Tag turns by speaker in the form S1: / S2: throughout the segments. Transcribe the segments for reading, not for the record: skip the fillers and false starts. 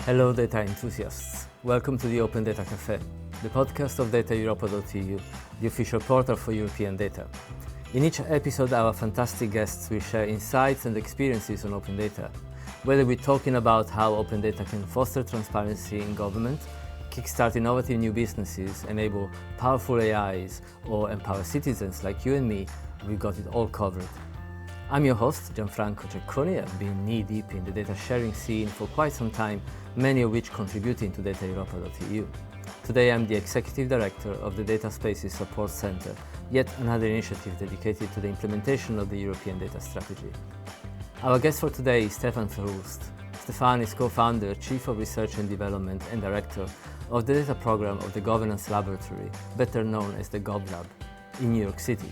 S1: Hello data enthusiasts, welcome to the Open Data Cafe, the podcast of DataEuropa.eu, the official portal for European data. In each episode our fantastic guests will share insights and experiences on open data, whether we're talking about how open data can foster transparency in government, kickstart innovative new businesses, enable powerful AIs, or empower citizens like you and me, we've got it all covered. I'm your host, Gianfranco Cecconi. I've been knee-deep in the data sharing scene for quite some time, many of which contributing to DataEuropa.eu. Today I'm the Executive Director of the Data Spaces Support Center, yet another initiative dedicated to the implementation of the European Data Strategy. Our guest for today is Stefan Verhulst. Stefan is co-founder, Chief of Research and Development and Director of the data program of the Governance Laboratory, better known as the GovLab, in New York City.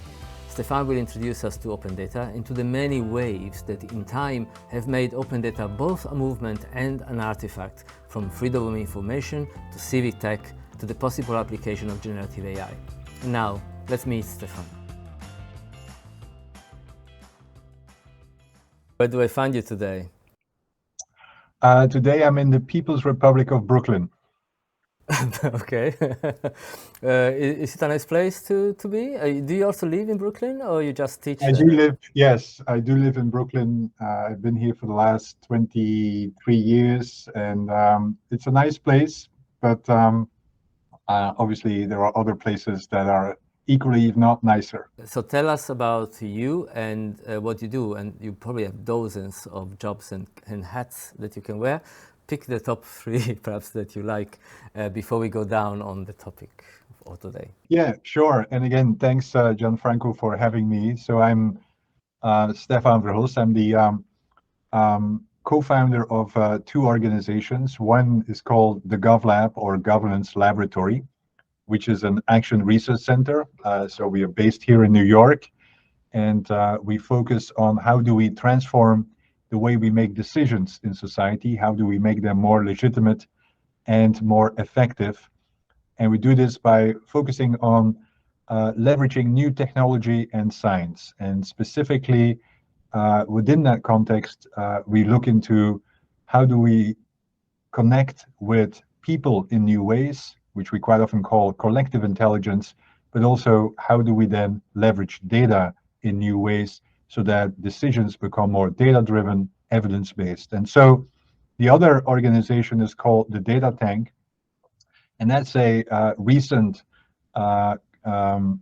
S1: Stefan will introduce us to open data and to the many waves that in time have made open data both a movement and an artifact, from freedom of information to civic tech to the possible application of generative AI. And now, let's meet Stefan. Where do I find you today?
S2: Today I'm in the People's Republic of Brooklyn.
S1: Okay. Is it a nice place to be? Do you also live in Brooklyn, or you just teach there?
S2: Yes, I do live in Brooklyn. I've been here for the last 23 years, and it's a nice place, but obviously there are other places that are equally, if not nicer.
S1: So tell us about you and what you do, and you probably have dozens of jobs and hats that you can wear. Pick the top three, perhaps, that you like before we go down on the topic of today.
S2: Yeah, sure. And again, thanks, Gianfranco, for having me. So I'm Stefan Verhulst. I'm the co-founder of two organizations. One is called the GovLab, or Governance Laboratory, which is an action research center. So we are based here in New York, and we focus on how do we transform the way we make decisions in society, how do we make them more legitimate and more effective. And we do this by focusing on leveraging new technology and science. And specifically, within that context, we look into how do we connect with people in new ways, which we quite often call collective intelligence, but also how do we then leverage data in new ways so that decisions become more data-driven, evidence-based. And so the other organization is called the Data Tank, and that's a recent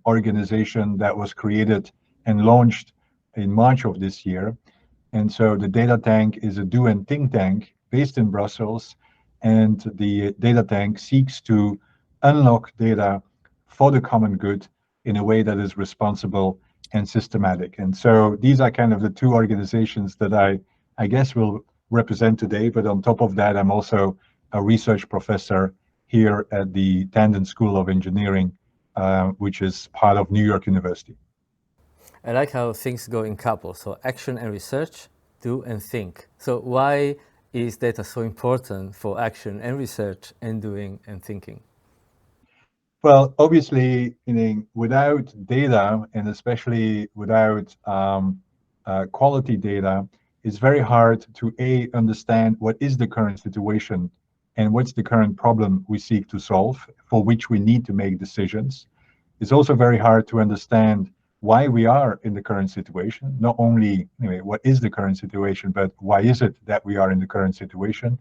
S2: organization that was created and launched in March of this year. And so the Data Tank is a do and think tank based in Brussels, and the Data Tank seeks to unlock data for the common good in a way that is responsible and systematic. And so these are kind of the two organizations that I guess will represent today. But on top of that, I'm also a research professor here at the Tandon School of Engineering, which is part of New York University.
S1: I like how things go in couples. So action and research, do and think. So why is data so important for action and research and doing and thinking?
S2: Well, obviously, without data, and especially without quality data, it's very hard to understand what is the current situation and what's the current problem we seek to solve, for which we need to make decisions. It's also very hard to understand why we are in the current situation. Not only what is the current situation, but why is it that we are in the current situation?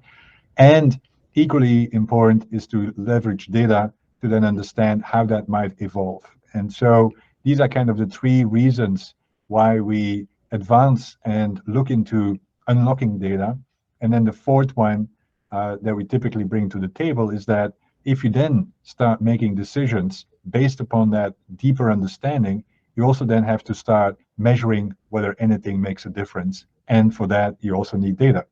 S2: And equally important is to leverage data to then understand how that might evolve. And so these are kind of the three reasons why we advance and look into unlocking data. And then the fourth one that we typically bring to the table is that if you then start making decisions based upon that deeper understanding, you also then have to start measuring whether anything makes a difference. And for that, you also need data.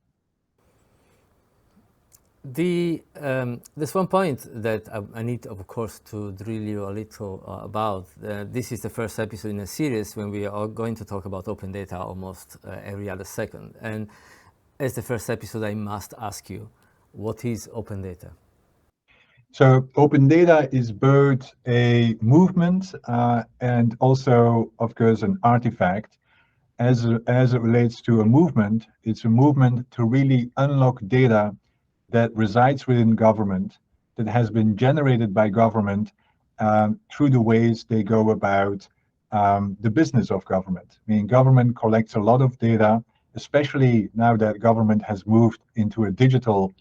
S1: There's one point that I need, of course, to drill you a little about. This is the first episode in a series when we are going to talk about open data almost every other second. And as the first episode, I must ask you, what is open data?
S2: So open data is both a movement and also, of course, an artifact. As it relates to a movement, it's a movement to really unlock data that resides within government, that has been generated by government through the ways they go about the business of government. I mean, government collects a lot of data, especially now that government has moved into a digital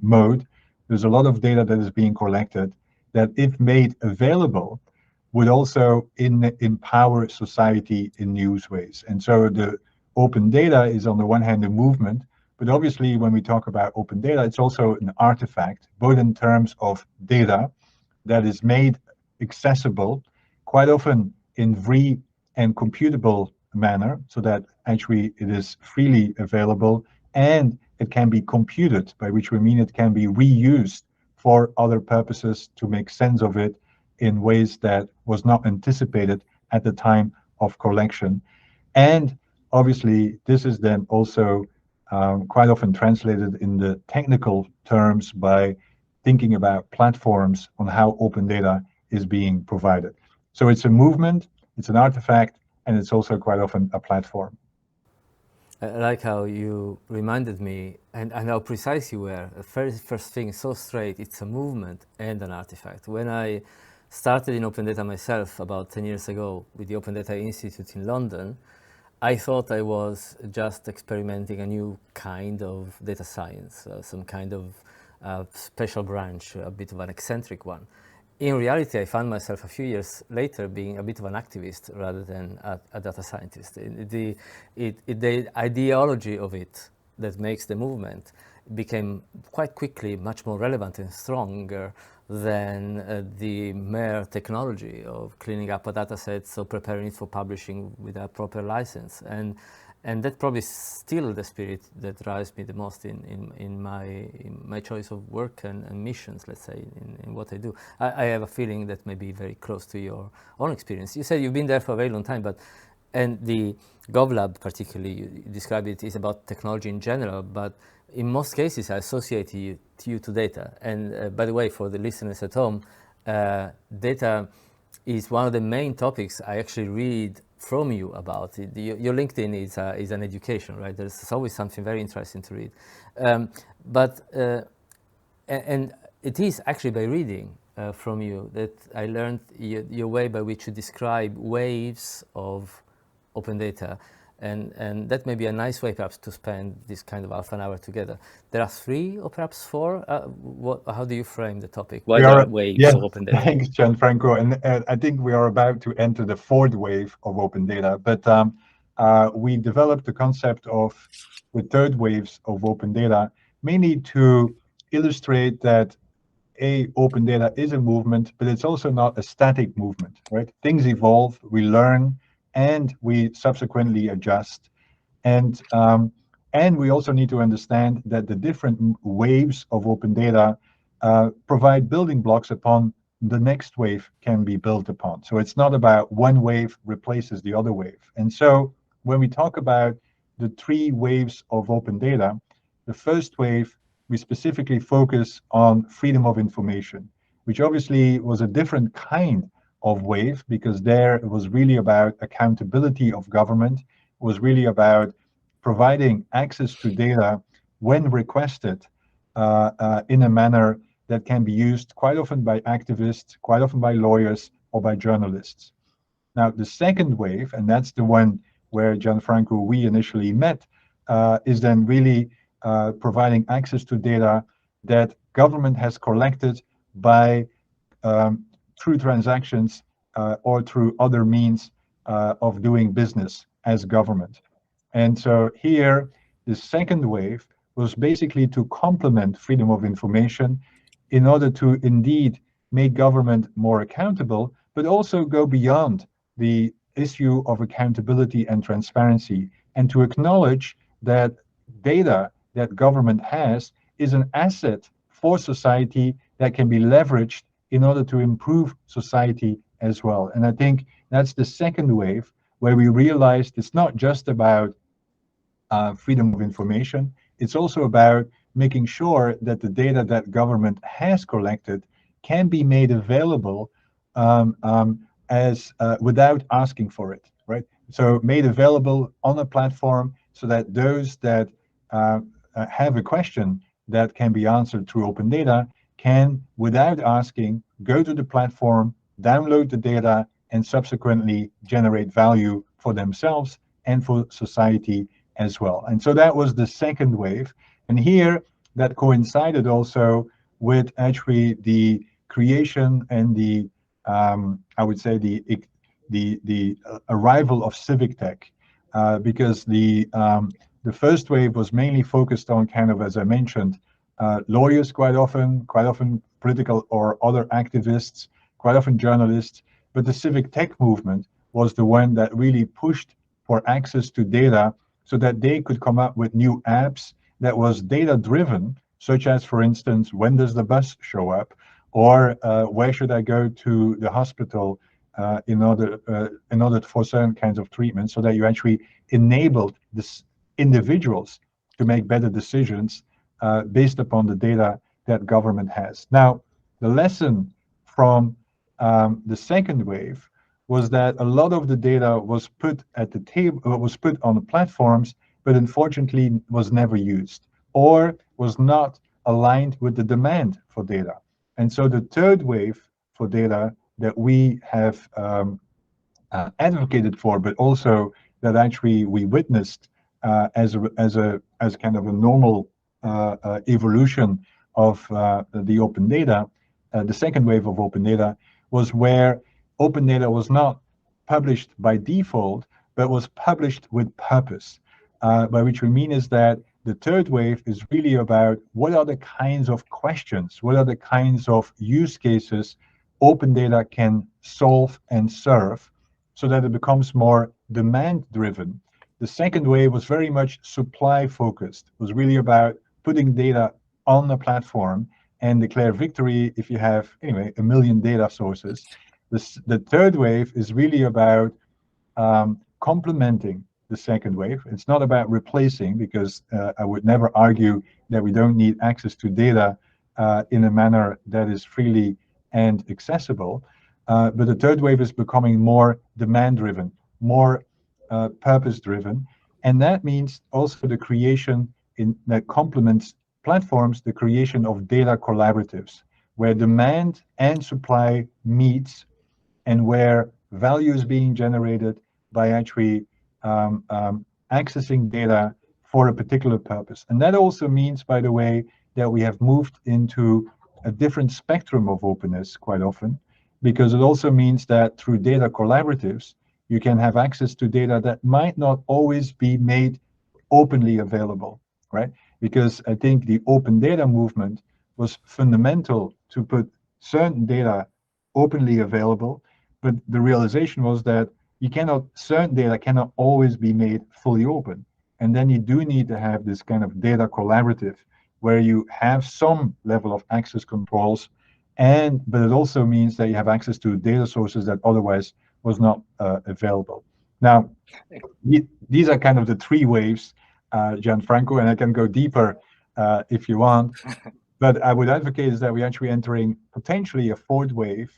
S2: mode. There's a lot of data that is being collected that, if made available, would also empower society in new ways. And so the open data is, on the one hand, a movement, but obviously when we talk about open data, it's also an artifact, both in terms of data that is made accessible, quite often in free and computable manner, so that actually it is freely available, and it can be computed, by which we mean it can be reused for other purposes to make sense of it in ways that was not anticipated at the time of collection. And obviously, this is then also quite often translated in the technical terms by thinking about platforms on how open data is being provided. So it's a movement, it's an artifact, and it's also quite often a platform.
S1: I like how you reminded me, and how precise you were. The first thing, so straight, it's a movement and an artifact. When I started in open data myself about 10 years ago with the Open Data Institute in London, I thought I was just experimenting a new kind of data science, some kind of special branch, a bit of an eccentric one. In reality, I found myself a few years later being a bit of an activist rather than a data scientist. The ideology of it that makes the movement became quite quickly much more relevant and stronger than the mere technology of cleaning up a data set, so preparing it for publishing with a proper license. And that probably is still the spirit that drives me the most in my choice of work and missions, let's say, in what I do. I have a feeling that may be very close to your own experience. You said you've been there for a very long time, and the GovLab particularly, you described it, is about technology in general, but in most cases I associate you to data. And by the way, for the listeners at home, data is one of the main topics I actually read from you about. Your LinkedIn is an education, right? There's always something very interesting to read. And it is actually by reading from you that I learned your way by which you describe waves of open data. And that may be a nice way perhaps to spend this kind of half an hour together. There are 3 or perhaps 4. How do you frame the topic? Why there are waves of open data?
S2: Thanks, Gianfranco. And I think we are about to enter the 4th wave of open data. But we developed the concept of the 3rd waves of open data, mainly to illustrate that open data is a movement, but it's also not a static movement, right? Things evolve, we learn, and we subsequently adjust. And we also need to understand that the different waves of open data provide building blocks upon the next wave can be built upon. So it's not about one wave replaces the other wave. And so when we talk about the 3 waves of open data, the first wave, we specifically focus on freedom of information, which obviously was a different kind of wave, because there it was really about accountability of government. It was really about providing access to data when requested in a manner that can be used quite often by activists, quite often by lawyers, or by journalists. Now, the second wave, and that's the one where Gianfranco, we initially met, is then really providing access to data that government has collected by through transactions or through other means of doing business as government. And so here, the second wave was basically to complement freedom of information in order to indeed make government more accountable, but also go beyond the issue of accountability and transparency, and to acknowledge that data that government has is an asset for society that can be leveraged in order to improve society as well. And I think that's the second wave, where we realized it's not just about freedom of information, it's also about making sure that the data that government has collected can be made available as without asking for it, right? So made available on a platform so that those that have a question that can be answered through open data can, without asking, go to the platform, download the data, and subsequently generate value for themselves and for society as well. And so that was the second wave. And here that coincided also with actually the creation and the I would say the arrival of civic tech, because the first wave was mainly focused on kind of, as I mentioned, lawyers quite often political or other activists, quite often journalists, but the civic tech movement was the one that really pushed for access to data so that they could come up with new apps that was data driven, such as, for instance, when does the bus show up, or where should I go to the hospital in order for certain kinds of treatment, so that you actually enabled this individuals to make better decisions based upon the data that government has. Now, the lesson from the second wave was that a lot of the data was put at the table, was put on the platforms, but unfortunately was never used or was not aligned with the demand for data. And so the third wave for data that we have advocated for, but also that actually we witnessed as kind of a normal evolution of the open data, the second wave of open data was where open data was not published by default, but was published with purpose. By which we mean is that the third wave is really about what are the kinds of questions, what are the kinds of use cases open data can solve and serve, so that it becomes more demand driven. The second wave was very much supply focused, was really about putting data on the platform and declare victory if you have, anyway, 1 million data sources. The third wave is really about complementing the second wave. It's not about replacing, because I would never argue that we don't need access to data in a manner that is freely and accessible. But the third wave is becoming more demand-driven, more purpose-driven. And that means also the creation that complements platforms, the creation of data collaboratives, where demand and supply meets and where value is being generated by actually accessing data for a particular purpose. And that also means, by the way, that we have moved into a different spectrum of openness quite often, because it also means that through data collaboratives, you can have access to data that might not always be made openly available, right? Because I think the open data movement was fundamental to put certain data openly available, but the realization was that certain data cannot always be made fully open. And then you do need to have this kind of data collaborative where you have some level of access controls, but it also means that you have access to data sources that otherwise was not available. Now, these are kind of the three waves, Gianfranco, and I can go deeper if you want. But I would advocate is that we're actually entering potentially a fourth wave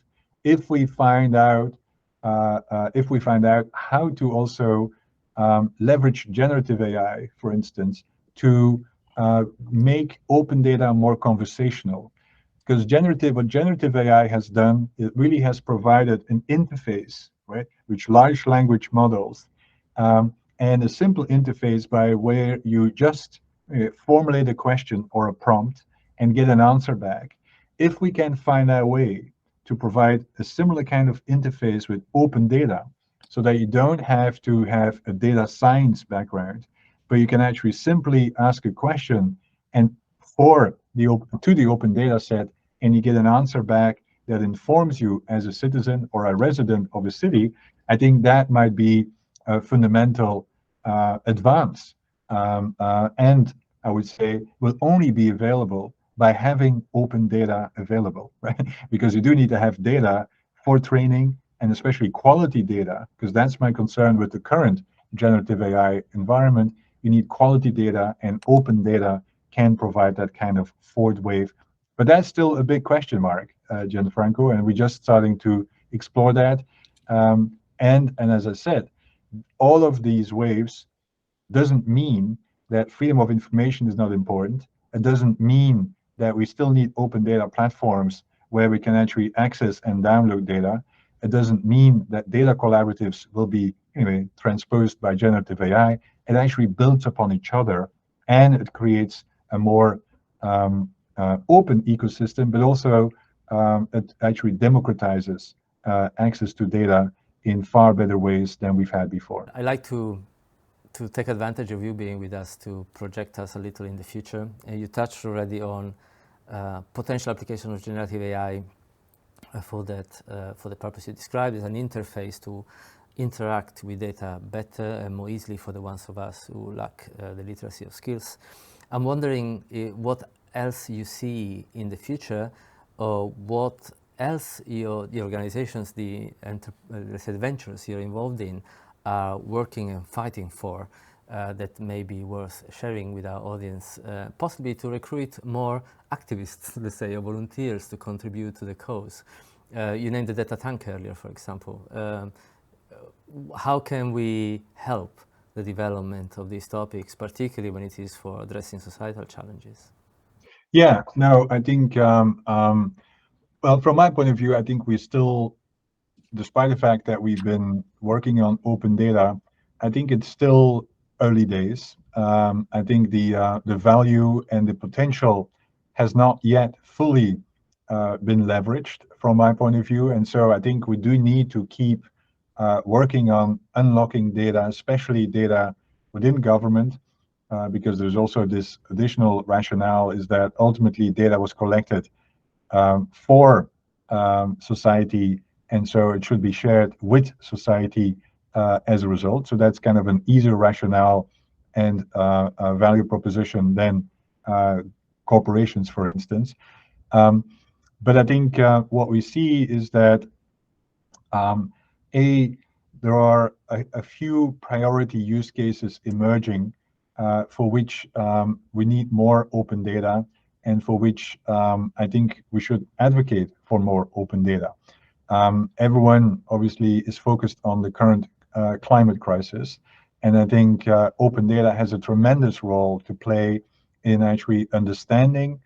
S2: if we find out how to also leverage generative AI, for instance, to make open data more conversational. Because what generative AI has done, it really has provided an interface, right, which large language models, and a simple interface by where you just formulate a question or a prompt and get an answer back. If we can find a way to provide a similar kind of interface with open data, so that you don't have to have a data science background, but you can actually simply ask a question and to the open data set, and you get an answer back that informs you as a citizen or a resident of a city, I think that might be a fundamental advance. And I would say will only be available by having open data available, right? Because you do need to have data for training, and especially quality data, because that's my concern with the current generative AI environment. You need quality data, and open data can provide that kind of fourth wave. But that's still a big question mark, Gianfranco, and we're just starting to explore that. And as I said, all of these waves doesn't mean that freedom of information is not important. it doesn't mean that we still need open data platforms where we can actually access and download data. It doesn't mean that data collaboratives will be transposed by generative AI. It actually builds upon each other, and it creates a more open ecosystem, but also it actually democratizes access to data in far better ways than we've had before.
S1: I like to take advantage of you being with us to project us a little in the future. And you touched already on potential application of generative AI for the purpose you described as an interface to interact with data better and more easily for the ones of us who lack the literacy of skills. I'm wondering what else you see in the future, or what else the organizations, the ventures you're involved in are working and fighting for that may be worth sharing with our audience, possibly to recruit more activists, let's say, or volunteers to contribute to the cause. You named the data tank earlier, for example. How can we help the development of these topics, particularly when it is for addressing societal challenges?
S2: Yeah, no, I think, well, from my point of view, I think we still, despite the fact that we've been working on open data, I think it's still early days. I think the value and the potential has not yet fully been leveraged from my point of view. And so I think we do need to keep working on unlocking data, especially data within government, because there's also this additional rationale is that ultimately data was collected for society, and so it should be shared with society as a result. So that's kind of an easier rationale and a value proposition than corporations, for instance. But I think what we see is that there are a few priority use cases emerging for which we need more open data, and for which I think we should advocate for more open data. Everyone obviously is focused on the current climate crisis, and I think open data has a tremendous role to play in actually understanding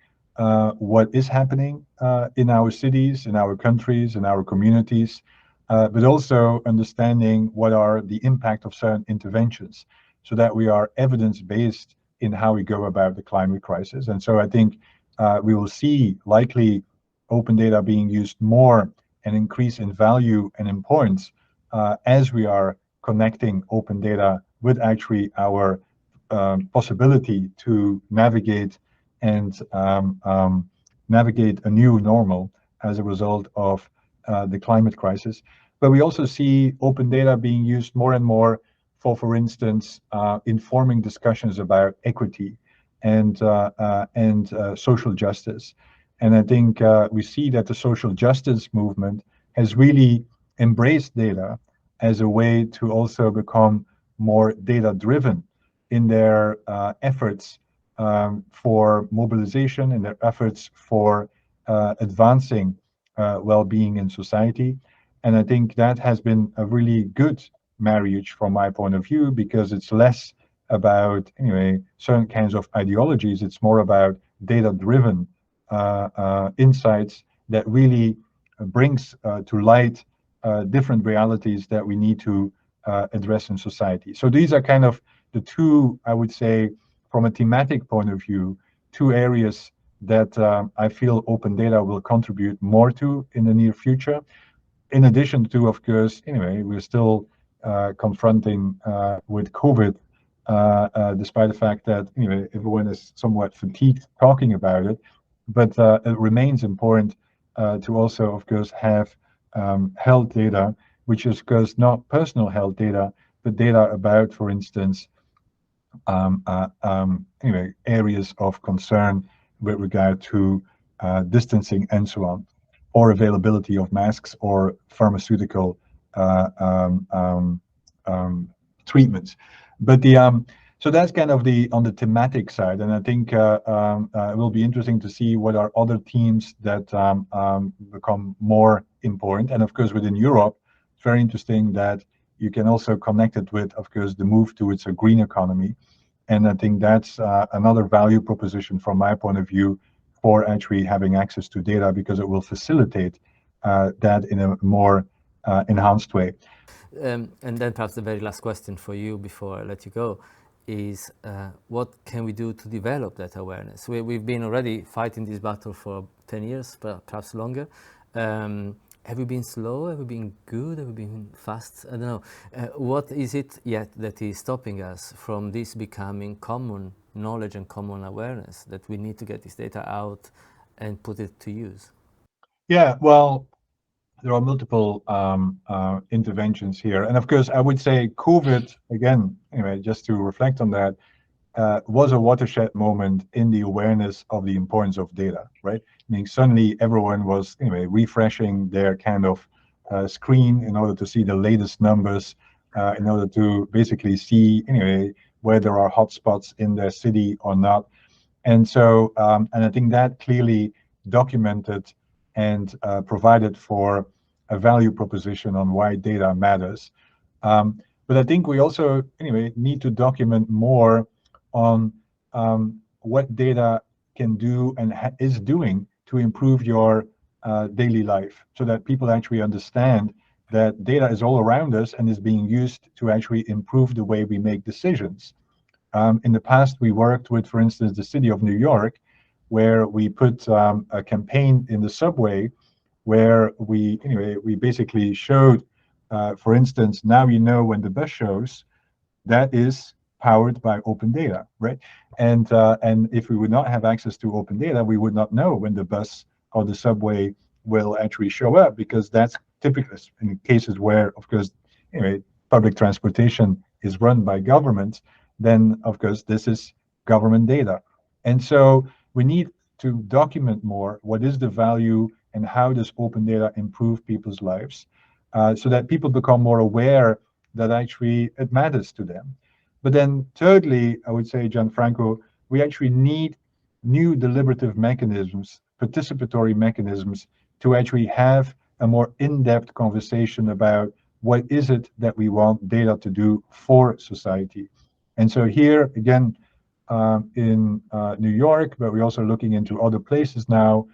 S2: what is happening in our cities, in our countries, in our communities, but also understanding what are the impact of certain interventions, so that we are evidence-based in how we go about the climate crisis. And so I think we will see likely open data being used more and increase in value and importance as we are connecting open data with actually our possibility to navigate and navigate a new normal as a result of the climate crisis. But we also see open data being used more and more for instance, informing discussions about equity and social justice. And I think we see that the social justice movement has really embraced data as a way to also become more data-driven in their efforts for mobilization, and their efforts for advancing well-being in society. And I think that has been a really good marriage from my point of view, because it's less about certain kinds of ideologies. It's more about data-driven insights that really brings to light different realities that we need to address in society. So these are kind of the two, I would say, from a thematic point of view, two areas that I feel open data will contribute more to in the near future. In addition to, of course, we're still confronting with COVID, despite the fact that everyone is somewhat fatigued talking about it. But it remains important to also, of course, have health data, which is, of course, not personal health data, but data about, for instance, areas of concern with regard to distancing and so on, or availability of masks or pharmaceutical treatments. But so that's kind of on the thematic side, and I think it will be interesting to see what are other themes that become more important. And of course, within Europe, it's very interesting that you can also connect it with, of course, the move towards a green economy. And I think that's another value proposition from my point of view for actually having access to data, because it will facilitate that in a more enhanced way.
S1: And then perhaps the very last question for you before I let you go is what can we do to develop that awareness? We've been already fighting this battle for 10 years, perhaps longer. Have we been slow? Have we been good? Have we been fast? I don't know. What is it yet that is stopping us from this becoming common knowledge and common awareness that we need to get this data out and put it to use?
S2: Yeah, well, there are multiple interventions here. And of course, I would say COVID, again, anyway, just to reflect on that, was a watershed moment in the awareness of the importance of data, right? I mean, suddenly everyone was, anyway, refreshing their kind of screen in order to see the latest numbers, in order to basically see, anyway, where there are hotspots in their city or not. And so, and I think that clearly documented and provided for a value proposition on why data matters. But I think we also, anyway, need to document more on what data can do and is doing to improve your daily life, so that people actually understand that data is all around us and is being used to actually improve the way we make decisions. In the past, we worked with, for instance, the city of New York, where we put a campaign in the subway where we basically showed, for instance, now you know when the bus shows, that is powered by open data, right? And if we would not have access to open data, we would not know when the bus or the subway will actually show up, because that's typical in cases where, of course, public transportation is run by government. Then, of course, this is government data. And so we need to document more what is the value and how does open data improve people's lives, so that people become more aware that actually it matters to them. But then thirdly, I would say, Gianfranco, we actually need new deliberative mechanisms, participatory mechanisms, to actually have a more in-depth conversation about what is it that we want data to do for society. And so here, again, in New York, but we're also looking into other places now,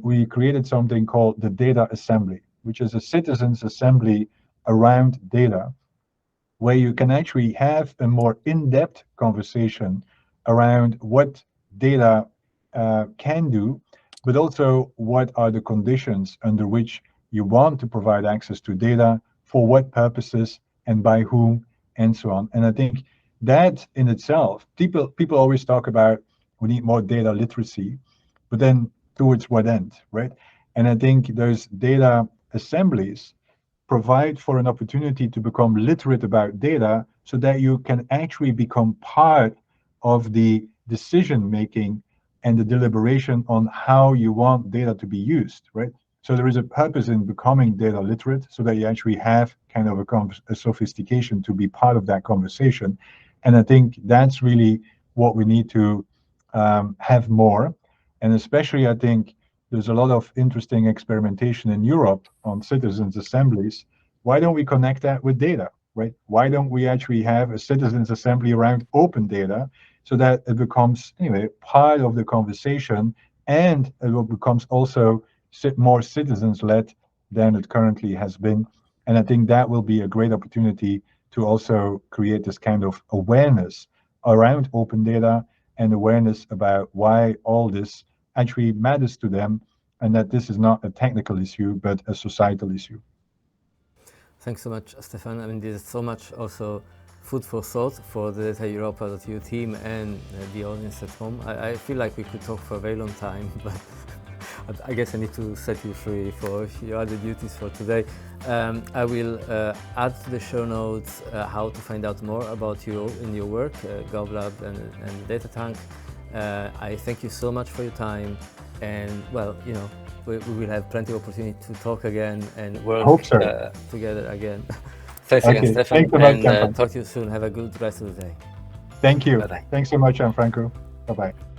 S2: we created something called the Data Assembly, which is a citizens' assembly around data, where you can actually have a more in-depth conversation around what data can do, but also what are the conditions under which you want to provide access to data, for what purposes and by whom, and so on. And I think that in itself, people always talk about we need more data literacy, but then towards what end, right? And I think those data assemblies provide for an opportunity to become literate about data, so that you can actually become part of the decision making and the deliberation on how you want data to be used, right? So there is a purpose in becoming data literate, so that you actually have kind of a sophistication to be part of that conversation. And I think that's really what we need to have more. And especially, I think there's a lot of interesting experimentation in Europe on citizens' assemblies. Why don't we connect that with data, right? Why don't we actually have a citizens' assembly around open data, so that it becomes, part of the conversation, and it becomes also more citizens-led than it currently has been. And I think that will be a great opportunity to also create this kind of awareness around open data, and awareness about why all this actually matters to them, and that this is not a technical issue, but a societal issue.
S1: Thanks so much, Stefan. I mean, there's so much also food for thought for the DataEuropa.eu team and the audience at home. I feel like we could talk for a very long time, but I guess I need to set you free for your other duties for today. I will add to the show notes how to find out more about you in your work, GovLab and DataTank. I thank you so much for your time, and well, we will have plenty of opportunity to talk again and work together again. Thanks again, Stefan, and talk to you soon. Have a good rest of the day.
S2: Thank you.
S1: Bye-bye.
S2: Thanks so much, Gianfranco. Bye-bye.